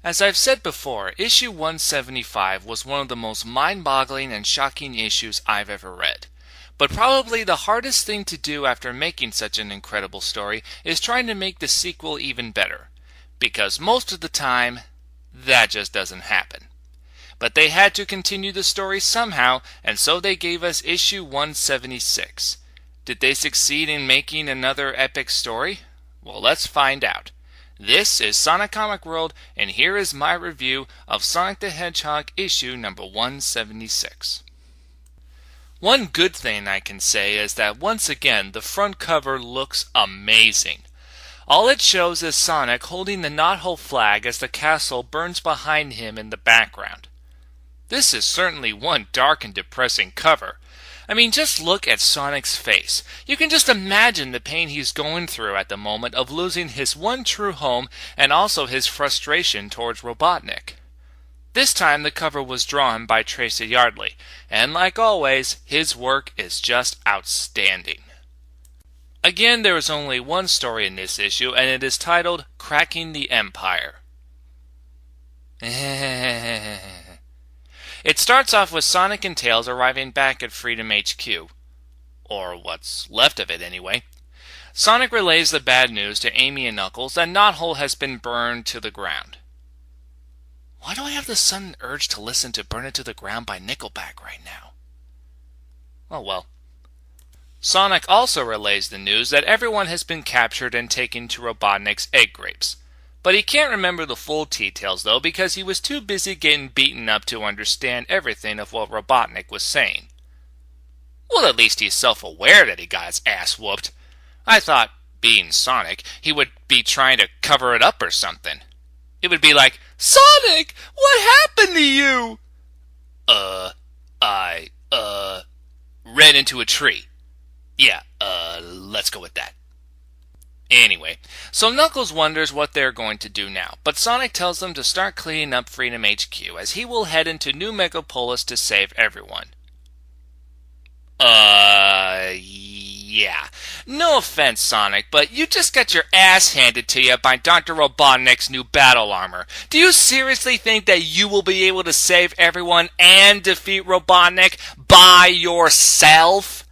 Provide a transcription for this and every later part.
As I've said before, issue 175 was one of the most mind-boggling and shocking issues I've ever read. But probably the hardest thing to do after making such an incredible story is trying to make the sequel even better. Because most of the time, that just doesn't happen. But they had to continue the story somehow, and so they gave us issue 176. Did they succeed in making another epic story? Well, let's find out. This is Sonic Comic World, and here is my review of Sonic the Hedgehog issue number 176. One good thing I can say is that once again the front cover looks amazing. All it shows is Sonic holding the knothole flag as the castle burns behind him in the background. This is certainly one dark and depressing cover. I mean, just look at Sonic's face. You can just imagine the pain he's going through at the moment of losing his one true home and also his frustration towards Robotnik. This time the cover was drawn by Tracy Yardley, and like always, his work is just outstanding. Again, there is only one story in this issue, and it is titled Cracking the Empire. It starts off with Sonic and Tails arriving back at Freedom HQ. Or what's left of it, anyway. Sonic relays the bad news to Amy and Knuckles that Knothole has been burned to the ground. Why do I have the sudden urge to listen to Burn It to the Ground by Nickelback right now? Oh well. Sonic also relays the news that everyone has been captured and taken to Robotnik's egg grapes. But he can't remember the full details, though, because he was too busy getting beaten up to understand everything of what Robotnik was saying. Well, at least he's self-aware that he got his ass whooped. I thought, being Sonic, he would be trying to cover it up or something. It would be like, Sonic, what happened to you? I ran into a tree. Yeah, let's go with that. Anyway, so Knuckles wonders what they're going to do now, but Sonic tells them to start cleaning up Freedom HQ as he will head into New Megapolis to save everyone. Yeah. No offense, Sonic, but you just got your ass handed to you by Dr. Robotnik's new battle armor. Do you seriously think that you will be able to save everyone and defeat Robotnik by yourself?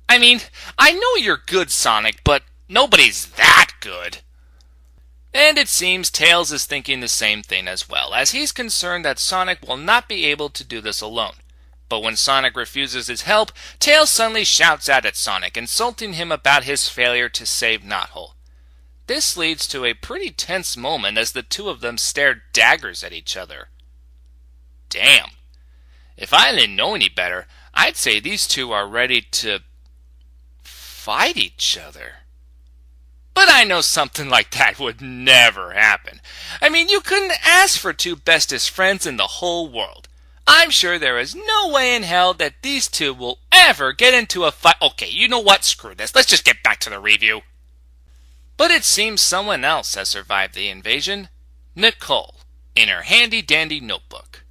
I mean, I know you're good, Sonic, but nobody's that good. And it seems Tails is thinking the same thing as well, as he's concerned that Sonic will not be able to do this alone. But when Sonic refuses his help, Tails suddenly shouts out at Sonic, insulting him about his failure to save Knothole. This leads to a pretty tense moment as the two of them stare daggers at each other. Damn. If I didn't know any better, I'd say these two are ready to fight each other. But I know something like that would never happen. I mean, you couldn't ask for two bestest friends in the whole world. I'm sure there is no way in hell that these two will ever get into a fight. Okay, you know what? Screw this. Let's just get back to the review. But it seems someone else has survived the invasion. Nicole, in her handy-dandy notebook.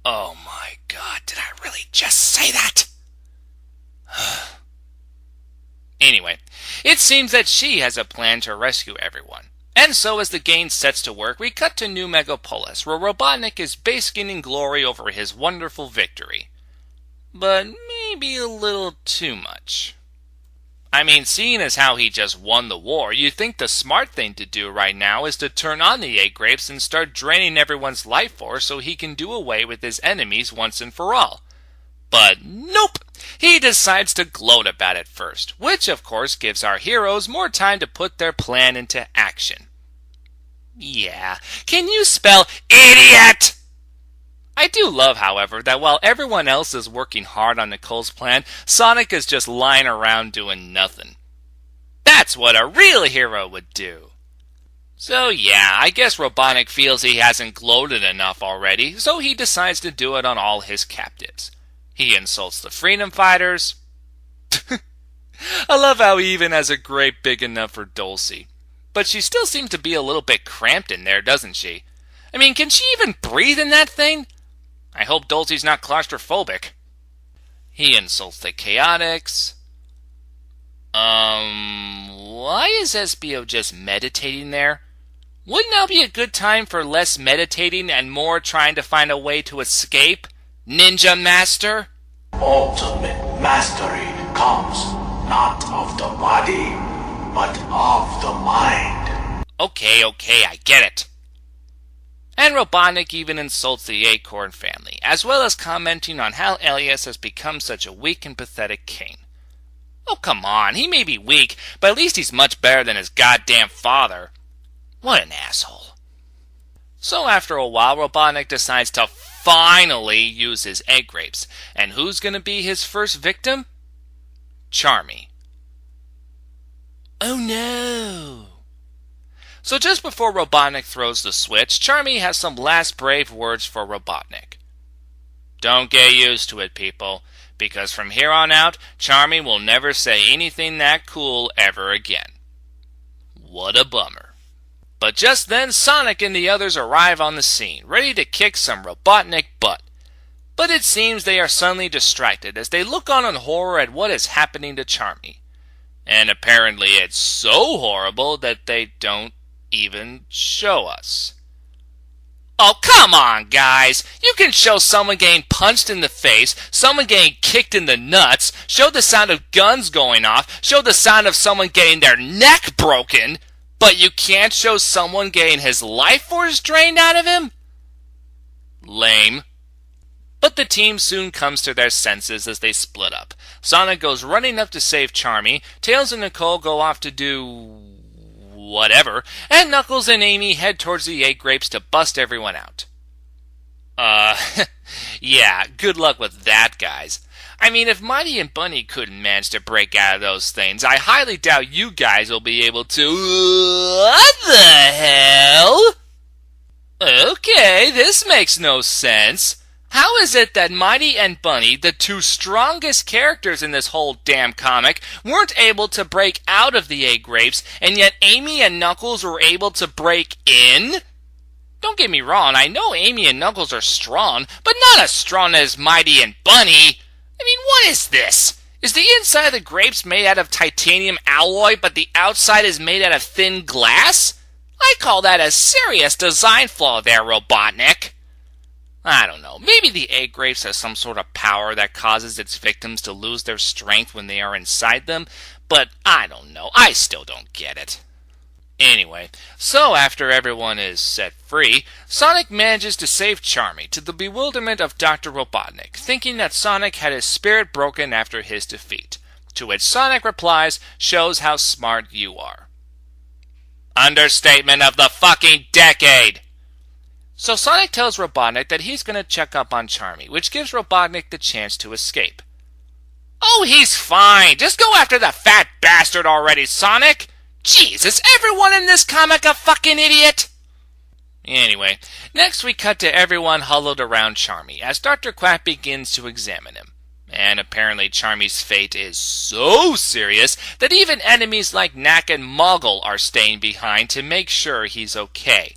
Oh my god, did I really just say that? Anyway, it seems that she has a plan to rescue everyone. And so as the game sets to work, we cut to New Megapolis, where Robotnik is basking in glory over his wonderful victory. But maybe a little too much. I mean, seeing as how he just won the war, you'd think the smart thing to do right now is to turn on the egg grapes and start draining everyone's life force so he can do away with his enemies once and for all. But nope! He decides to gloat about it first, which of course gives our heroes more time to put their plan into action. Yeah, can you spell idiot? I do love, however, that while everyone else is working hard on Nicole's plan, Sonic is just lying around doing nothing. That's what a real hero would do. So yeah, I guess Robotnik feels he hasn't gloated enough already, so he decides to do it on all his captives. He insults the freedom fighters. I love how he even has a grate big enough for Dulcie. But she still seems to be a little bit cramped in there, doesn't she? I mean, can she even breathe in that thing? I hope Dulcie's not claustrophobic. He insults the Chaotix. Why is SBO just meditating there? Wouldn't now be a good time for less meditating and more trying to find a way to escape, Ninja Master? Ultimate mastery comes not of the body, but of the mind. Okay, I get it. And Robotnik even insults the Acorn family, as well as commenting on how Elias has become such a weak and pathetic king. Oh, come on, he may be weak, but at least he's much better than his goddamn father. What an asshole. So after a while, Robotnik decides to finally use his egg grapes. And who's going to be his first victim? Charmy. Oh no! So just before Robotnik throws the switch, Charmy has some last brave words for Robotnik. Don't get used to it, people, because from here on out, Charmy will never say anything that cool ever again. What a bummer. But just then, Sonic and the others arrive on the scene, ready to kick some Robotnik butt. But it seems they are suddenly distracted as they look on in horror at what is happening to Charmy. And apparently it's so horrible that they don't even show us. Oh, come on, guys! You can show someone getting punched in the face, someone getting kicked in the nuts, show the sound of guns going off, show the sound of someone getting their neck broken, but you can't show someone getting his life force drained out of him? Lame. But the team soon comes to their senses as they split up. Sonic goes running up to save Charmy, Tails and Nicole go off to do whatever, and Knuckles and Amy head towards the egg grapes to bust everyone out. Yeah, good luck with that, guys. I mean, if Mighty and Bunny couldn't manage to break out of those things, I highly doubt you guys will be able to... What the hell? Okay, this makes no sense. How is it that Mighty and Bunny, the two strongest characters in this whole damn comic, weren't able to break out of the egg grapes, and yet Amy and Knuckles were able to break in? Don't get me wrong, I know Amy and Knuckles are strong, but not as strong as Mighty and Bunny. I mean, what is this? Is the inside of the grapes made out of titanium alloy, but the outside is made out of thin glass? I call that a serious design flaw there, Robotnik. I don't know, maybe the egg grapes have some sort of power that causes its victims to lose their strength when they are inside them, but I don't know, I still don't get it. Anyway, so after everyone is set free, Sonic manages to save Charmy to the bewilderment of Dr. Robotnik, thinking that Sonic had his spirit broken after his defeat. To which Sonic replies, "Shows how smart you are." Understatement of the fucking decade! So Sonic tells Robotnik that he's going to check up on Charmy, which gives Robotnik the chance to escape. Oh, he's fine! Just go after the fat bastard already, Sonic! Jeez, is everyone in this comic a fucking idiot? Anyway, next we cut to everyone huddled around Charmy as Dr. Quack begins to examine him. And apparently Charmy's fate is so serious that even enemies like Knack and Moggle are staying behind to make sure he's okay.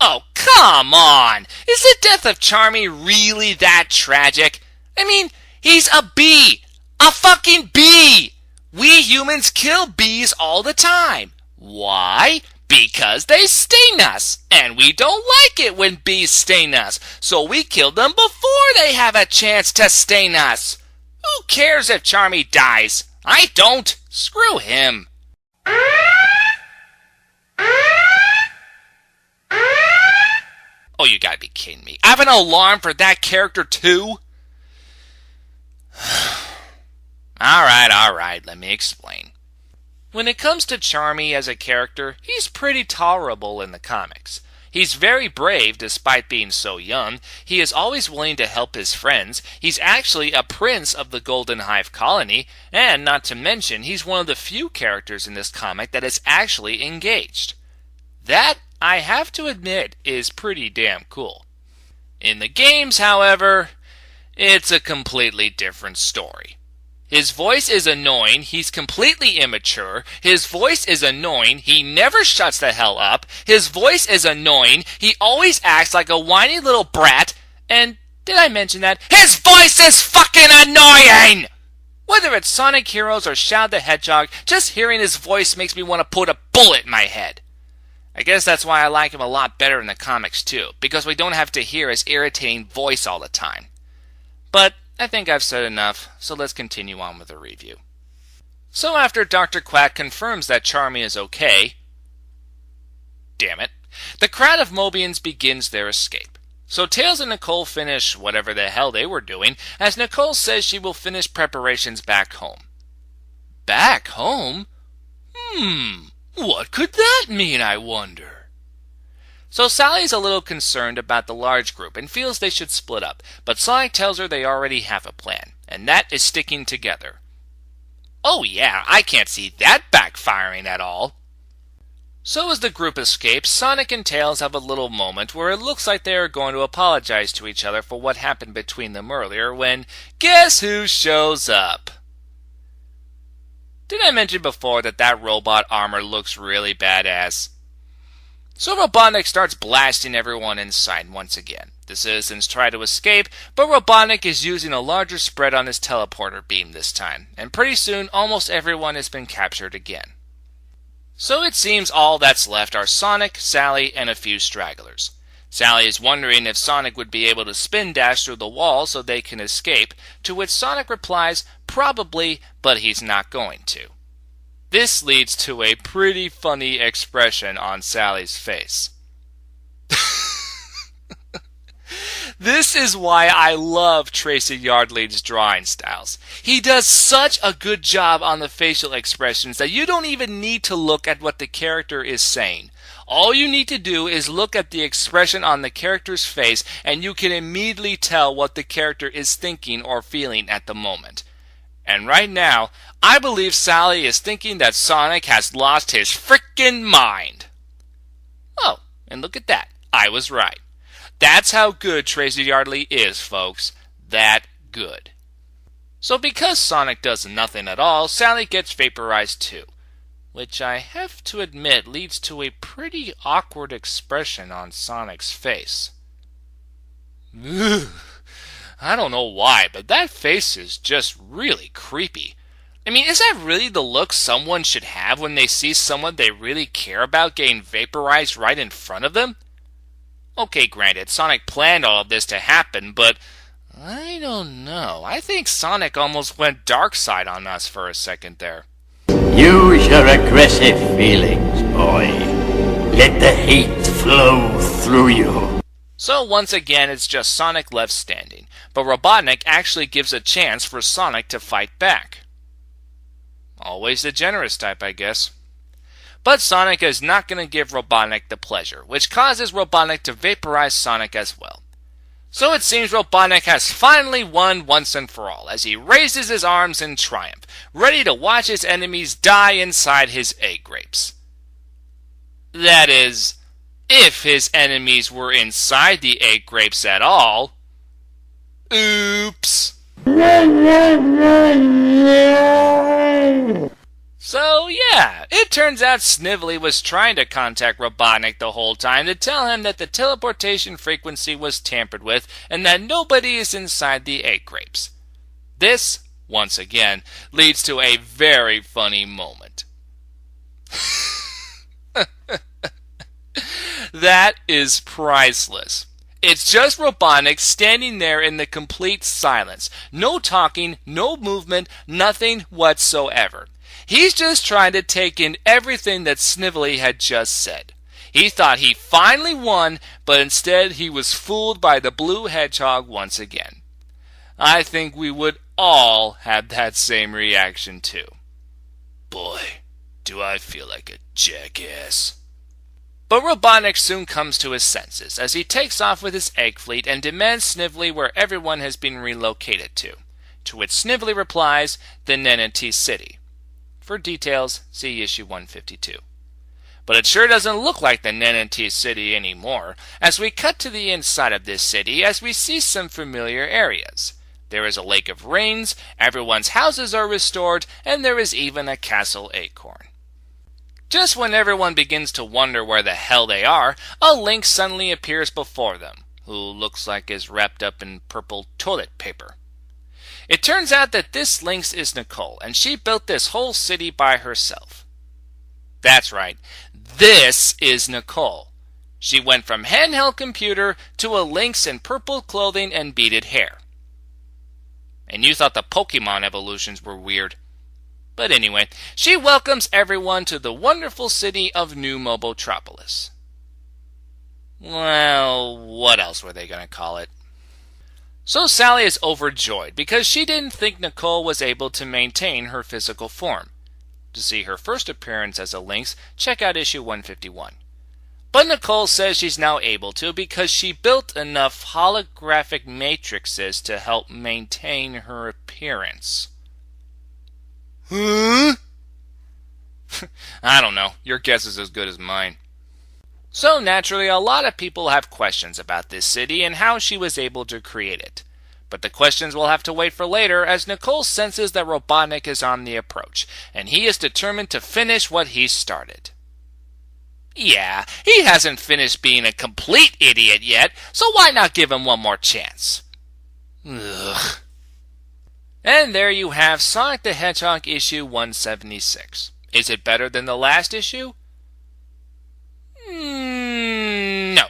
Oh, come on! Is the death of Charmy really that tragic? I mean, he's a bee! A fucking bee! We humans kill bees all the time. Why? Because they sting us. And we don't like it when bees sting us. So we kill them before they have a chance to sting us. Who cares if Charmy dies? I don't. Screw him. Oh, you gotta be kidding me. I have an alarm for that character too? Alright, let me explain. When it comes to Charmy as a character, he's pretty tolerable in the comics. He's very brave despite being so young, he is always willing to help his friends, he's actually a prince of the Golden Hive colony, and not to mention, he's one of the few characters in this comic that is actually engaged. That, I have to admit, is pretty damn cool. In the games, however, it's a completely different story. His voice is annoying, he's completely immature, his voice is annoying, he never shuts the hell up, his voice is annoying, he always acts like a whiny little brat, and, did I mention that? His voice is fucking annoying! Whether it's Sonic Heroes or Shadow the Hedgehog, just hearing his voice makes me want to put a bullet in my head. I guess that's why I like him a lot better in the comics too, because we don't have to hear his irritating voice all the time. But I think I've said enough, so let's continue on with the review. So after Dr. Quack confirms that Charmy is okay, damn it, the crowd of Mobians begins their escape. So Tails and Nicole finish whatever the hell they were doing, as Nicole says she will finish preparations back home. Back home? What could that mean, I wonder? So Sally's a little concerned about the large group and feels they should split up, but Sonic tells her they already have a plan, and that is sticking together. Oh yeah, I can't see that backfiring at all. So as the group escapes, Sonic and Tails have a little moment where it looks like they are going to apologize to each other for what happened between them earlier when, guess who shows up? Did I mention before that robot armor looks really badass? So Robotnik starts blasting everyone inside once again. The citizens try to escape, but Robotnik is using a larger spread on his teleporter beam this time, and pretty soon almost everyone has been captured again. So it seems all that's left are Sonic, Sally, and a few stragglers. Sally is wondering if Sonic would be able to spin dash through the wall so they can escape, to which Sonic replies, probably, but he's not going to. This leads to a pretty funny expression on Sally's face. This is why I love Tracy Yardley's drawing styles. He does such a good job on the facial expressions that you don't even need to look at what the character is saying. All you need to do is look at the expression on the character's face and you can immediately tell what the character is thinking or feeling at the moment. And right now, I believe Sally is thinking that Sonic has lost his frickin' mind. Oh, and look at that. I was right. That's how good Tracy Yardley is, folks. That good. So because Sonic does nothing at all, Sally gets vaporized too. Which I have to admit leads to a pretty awkward expression on Sonic's face. Ugh. I don't know why, but that face is just really creepy. I mean, is that really the look someone should have when they see someone they really care about getting vaporized right in front of them? Okay, granted, Sonic planned all of this to happen, but I don't know. I think Sonic almost went dark side on us for a second there. Use your aggressive feelings, boy. Let the hate flow through you. So once again, it's just Sonic left standing, but Robotnik actually gives a chance for Sonic to fight back. Always the generous type, I guess. But Sonic is not going to give Robotnik the pleasure, which causes Robotnik to vaporize Sonic as well. So it seems Robotnik has finally won once and for all, as he raises his arms in triumph, ready to watch his enemies die inside his egg grapes. That is, if his enemies were inside the egg grapes at all. Oops. So yeah, it turns out Snively was trying to contact Robotnik the whole time to tell him that the teleportation frequency was tampered with and that nobody is inside the egg grapes. This, once again, leads to a very funny moment. That is priceless. It's just Robotnik standing there in the complete silence. No talking, no movement, nothing whatsoever. He's just trying to take in everything that Snively had just said. He thought he finally won, but instead he was fooled by the blue hedgehog once again. I think we would all have that same reaction too. Boy, do I feel like a jackass. But Robotnik soon comes to his senses as he takes off with his egg fleet and demands Snively where everyone has been relocated to which Snively replies, the Nenentee City. For details, see issue 152. But it sure doesn't look like the Nenentee City anymore, as we cut to the inside of this city as we see some familiar areas. There is a lake of rains, everyone's houses are restored, and there is even a castle acorn. Just when everyone begins to wonder where the hell they are, a Link suddenly appears before them, who looks like is wrapped up in purple toilet paper. It turns out that this Lynx is Nicole, and she built this whole city by herself. That's right. This is Nicole. She went from handheld computer to a lynx in purple clothing and beaded hair. And you thought the Pokemon evolutions were weird. But anyway, she welcomes everyone to the wonderful city of New Mobotropolis. Well, what else were they going to call it? So Sally is overjoyed because she didn't think Nicole was able to maintain her physical form. To see her first appearance as a lynx, check out issue 151. But Nicole says she's now able to because she built enough holographic matrices to help maintain her appearance. Huh? I don't know. Your guess is as good as mine. So naturally, a lot of people have questions about this city and how she was able to create it. But the questions will have to wait for later, as Nicole senses that Robotnik is on the approach, and he is determined to finish what he started. Yeah, he hasn't finished being a complete idiot yet, so why not give him one more chance? Ugh. And there you have Sonic the Hedgehog issue 176. Is it better than the last issue? No.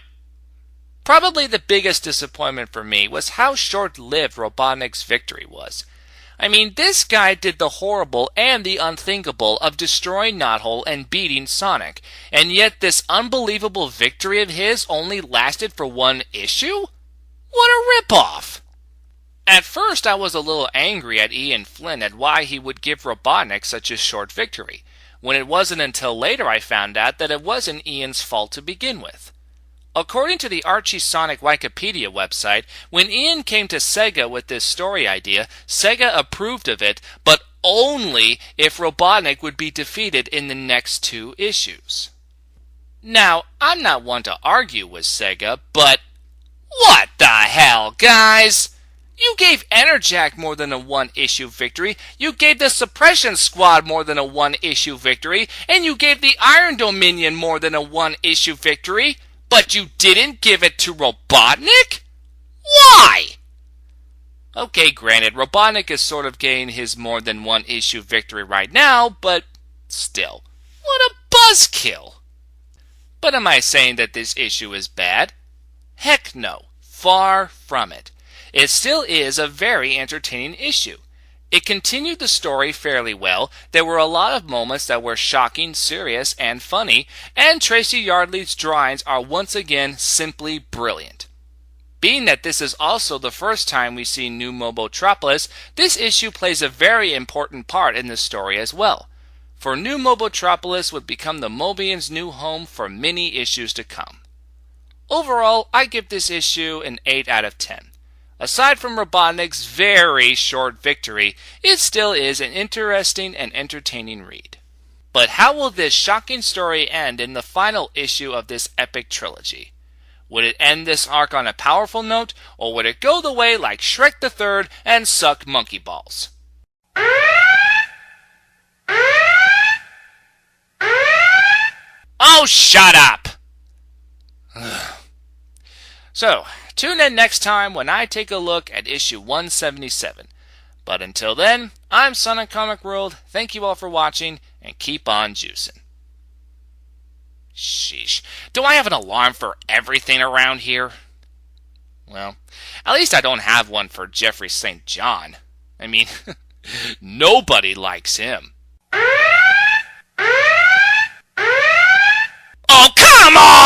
Probably the biggest disappointment for me was how short-lived Robotnik's victory was. I mean, this guy did the horrible and the unthinkable of destroying Knothole and beating Sonic, and yet this unbelievable victory of his only lasted for one issue? What a ripoff! At first I was a little angry at Ian Flynn at why he would give Robotnik such a short victory, when it wasn't until later I found out that it wasn't Ian's fault to begin with. According to the Archie Sonic Wikipedia website, when Ian came to Sega with this story idea, Sega approved of it, but only if Robotnik would be defeated in the next 2 issues. Now, I'm not one to argue with Sega, but what the hell, guys? You gave Enerjack more than a 1-issue victory, you gave the Suppression Squad more than a 1-issue victory, and you gave the Iron Dominion more than a 1-issue victory, but you didn't give it to Robotnik? Why? Okay, granted, Robotnik is sort of getting his more than 1-issue victory right now, but still, what a buzzkill. But am I saying that this issue is bad? Heck no, far from it. It still is a very entertaining issue. It continued the story fairly well. There were a lot of moments that were shocking, serious, and funny, and Tracy Yardley's drawings are once again simply brilliant. Being that this is also the first time we see New Mobotropolis, this issue plays a very important part in the story as well. For New Mobotropolis would become the Mobians' new home for many issues to come. Overall, I give this issue an 8 out of 10. Aside from Robotnik's very short victory, it still is an interesting and entertaining read. But how will this shocking story end in the final issue of this epic trilogy? Would it end this arc on a powerful note, or would it go the way like Shrek the Third and suck monkey balls? Oh, shut up! So, tune in next time when I take a look at issue 177. But until then, I'm SonicComicWorld. Thank you all for watching, and keep on juicing. Sheesh. Do I have an alarm for everything around here? Well, at least I don't have one for Jeffrey St. John. I mean, nobody likes him. Oh, come on!